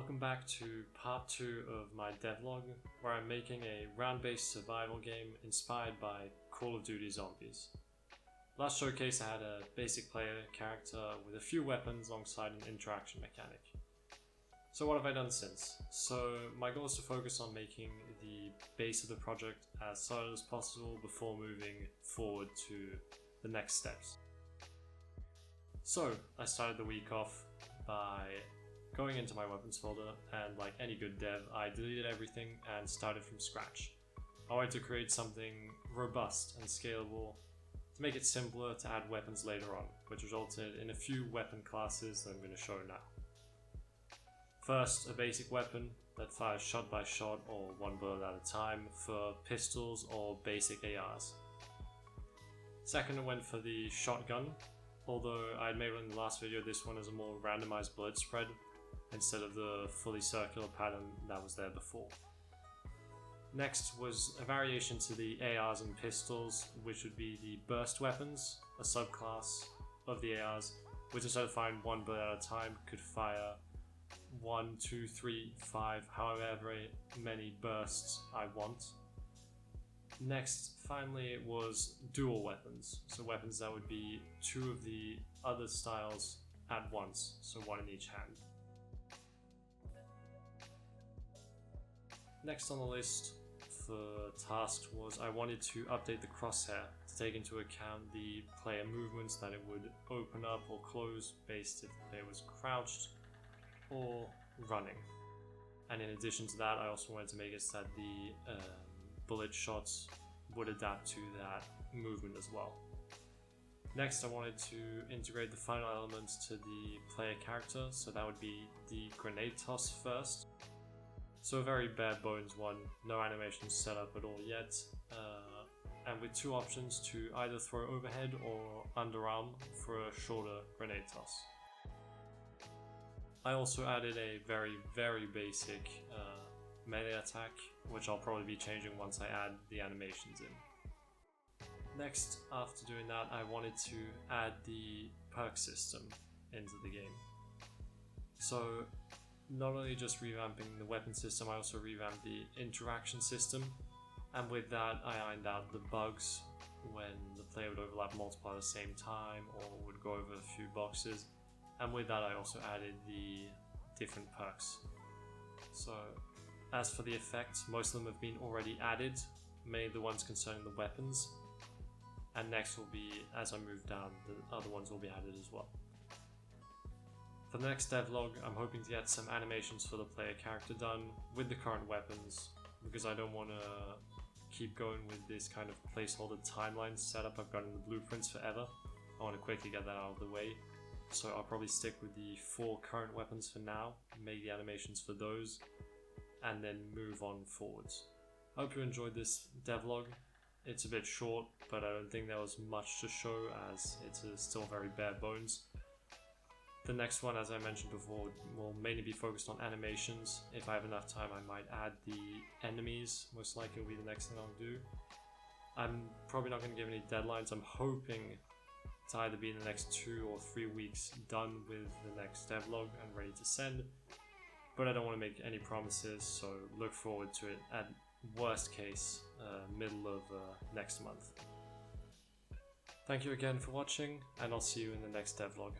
Welcome back to part 2 of my devlog, where I'm making a round-based survival game inspired by Call of Duty Zombies. Last showcase I had a basic player character with a few weapons alongside an interaction mechanic. So what have I done since? So my goal is to focus on making the base of the project as solid as possible before moving forward to the next steps. So I started the week off by going into my weapons folder, and like any good dev, I deleted everything and started from scratch. I wanted to create something robust and scalable to make it simpler to add weapons later on, which resulted in a few weapon classes that I'm going to show now. First, a basic weapon that fires shot by shot or one bullet at a time for pistols or basic ARs. Second, I went for the shotgun, although I had made one in the last video, this one is a more randomized bullet spread instead of the fully circular pattern that was there before. Next was a variation to the ARs and pistols, which would be the burst weapons, a subclass of the ARs, which instead of firing one bullet at a time could fire 1, 2, 3, 5, however many bursts I want. Next, finally, it was dual weapons, so weapons that would be two of the other styles at once, so one in each hand. Next on the list for tasks was I wanted to update the crosshair to take into account the player movements, that it would open up or close based if the player was crouched or running. And in addition to that, I also wanted to make it so that the bullet shots would adapt to that movement as well. Next, I wanted to integrate the final elements to the player character, so that would be the grenade toss first. So a very bare bones one, no animations set up at all yet, and with two options to either throw overhead or underarm for a shorter grenade toss. I also added a very basic melee attack, which I'll probably be changing once I add the animations in. Next, after doing that, I wanted to add the perk system into the game. So not only just revamping the weapon system, I also revamped the interaction system, and with that I ironed out the bugs when the player would overlap multiple at the same time or would go over a few boxes, and with that I also added the different perks. So as for the effects, most of them have been already added, mainly the ones concerning the weapons, and next will be, as I move down, the other ones will be added as well. For the next devlog, I'm hoping to get some animations for the player character done with the current weapons, because I don't want to keep going with this kind of placeholder timeline setup I've got in the blueprints forever. I want to quickly get that out of the way, so I'll probably stick with the 4 current weapons for now, make the animations for those, and then move on forwards. I hope you enjoyed this devlog. It's a bit short, but I don't think there was much to show as it's still very bare bones. The next one, as I mentioned before, will mainly be focused on animations. If I have enough time, I might add the enemies. Most likely will be the next thing I'll do. I'm probably not going to give any deadlines. I'm hoping to either be in the next 2 or 3 weeks done with the next devlog and ready to send. But I don't want to make any promises, so look forward to it at worst case, middle of next month. Thank you again for watching, and I'll see you in the next devlog.